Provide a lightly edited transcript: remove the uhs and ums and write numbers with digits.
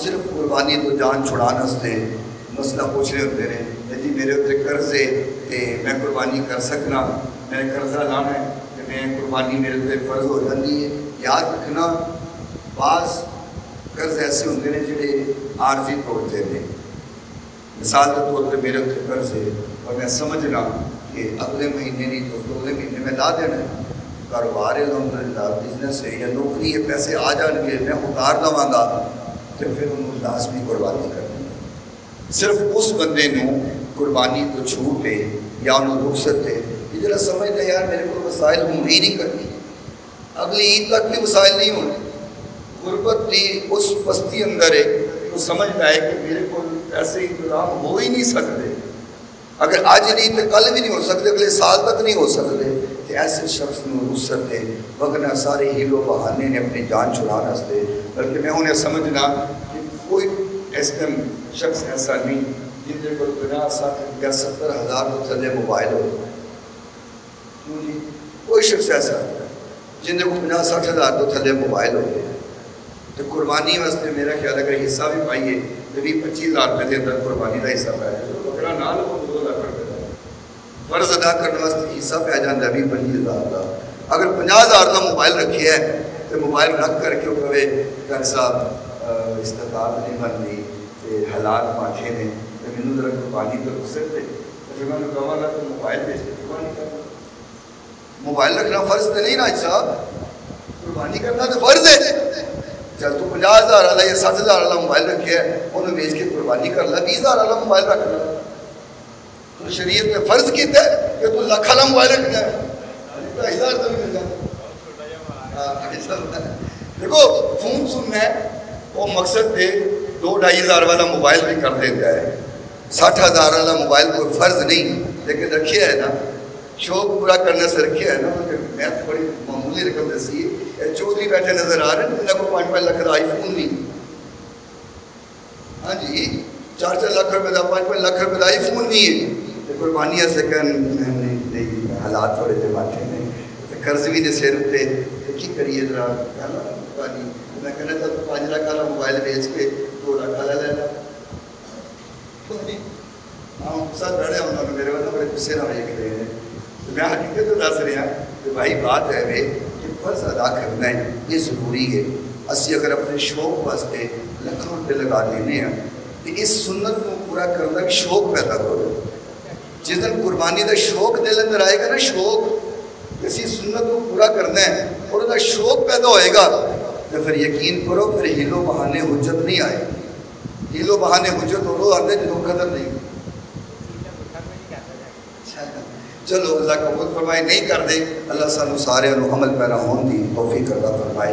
صرف قربانی تو جان چھڑان واسطے مسئلہ پوچھ رہے ہوتے ہیں جی میرے اتنے قرض ہے کہ میں قربانی کر سکنا، میں قرضہ لانا ہے کہ میں قربانی میرے اتنے فرض ہو جاتی ہے۔ یاد رکھنا بعض قرض ایسے ہوتے ہیں جڑے عارضی توڑتے ہیں۔ مثال کے طور پہ میرے اتنے قرض ہے اور میں سمجھنا کہ اگلے مہینے نہیں تو اگلے مہینے میں لا دینا ہے، کاروبار ہے الحمدللہ، بزنس ہے یا نوکری ہے، پیسے آ جان گے میں اتار دواں گا، تو پھر انہوں لازمی قربانی کرنی ہے۔ صرف اس بندے نوں قربانی تو چھوٹ ہے یا انہوں رخصت ہے یہ جرا سمجھتا ہے یار میرے کو وسائل ہوں ہی نہیں کرنی، اگلی عید تک بھی وسائل نہیں ہونے، غربت کی اس بستی اندر ہے تو سمجھتا ہے کہ میرے کو ایسے انتظام ہو ہی نہیں سکتے، اگر آج نہیں تو کل بھی نہیں ہو سکتے، اگلے سال تک نہیں ہو سکتے، کہ ایسے شخص نوں رخصت ہے وگرنہ سارے ہیلو بہانے نے اپنی جان چھڑانا واسطے، بلکہ میں انہیں سمجھنا کہ کوئی ایسا شخص ایسا نہیں جن کے کو 50-60 یا 70,000 تو تھلے موبائل ہو، کیوں جی کوئی شخص ایسا نہیں جن کے کو 50-60 ہزار تو تھلے موبائل ہو گئے، تو قربانی واسطے میرا خیال اگر حصہ بھی پائیے تو 20-25 ہزار روپے کے اندر قربانی کا حصہ پایا جائے، بکرا نہ لو 2 لاکھ روپے کا فرض ادا کرنے واسطے حصہ پہ جاتا ہے 20-25 ہزار کا۔ اگر 50 ہزار کا موبائل رکھی ہے تو موبائل رکھ کر کے وہ کہے کہ صاحب استطاعت نہیں بنتی کہ حالات ماٹھے نے تو مینوں ذرا قربانی تو رخصت دے، پھر میں نے کہا گا تو موبائل بیچ کے قربانی کرنا، موبائل رکھنا فرض تو نہیں نا صاحب، قربانی کرنا تو فرض ہے، چل تو 50,000 والا یا 60,000 والا موبائل رکھے ہے انہوں بیچ کے قربانی کر لا، 20,000 والا موبائل رکھ لا، تو شریعت نے فرض کیتا ہے کہ تو لاکھ والا موبائل رکھنا ہے، 2,500 تو بھی مل جاتا ہے۔ دیکھو فون سننا ہے وہ مقصد دے 2-2,500 والا موبائل بھی کر دیتا ہے، 60,000 والا موبائل کوئی فرض نہیں، لیکن رکھے ہے نا شوق پورا کرنے سے رکھے ہے نا، میں تو بڑی معمولی رقم دسی ہے، چودھری بیٹھے نظر آ رہے ہیں جنہیں کو 5-5 لاکھ کا آئی فون نہیں، ہاں جی 4-4 لاکھ روپے کا 5-5 لاکھ روپے کا آئی فون نہیں ہے، قربانیاں سے نہیں حالات تھوڑے دے باٹھے نہیں، قرض بھی دے سیر پہ کی کریے ذرا قربانی، میں کہنا تھا 5 لاکھ والا موبائل بیچ کے 2 لاکھ والا لے لا، ہاں ساتھ رہے انہوں نے میرے والا بڑے غصے نہ دیکھ رہے ہیں، تو میں حقیقت تو دس رہا کہ بھائی بات ہے کہ فرض ادا کرنا ہے یہ ضروری ہے، اسی اگر اپنے شوق واسطے لاکھوں روپے لگا دینے ہیں تو اس سنت کو پورا کرنا شوق پیدا کرو، جس دن قربانی کا شوق دل اندر آئے گا نا، شوق اسی سنت کو پورا کرنا ہے اور اس شوق پیدا ہوئے گا تو پھر یقین کرو پھر ہیلو بہانے حجت نہیں آئے، ہیلو بہانے حجت ہو رو آتے جنہوں قدر نہیں، چلو اللہ قبول فرمائے، نہیں کر دے اللہ سانو سارے عمل پیرا ہون دی توفیق عطا فرمائے۔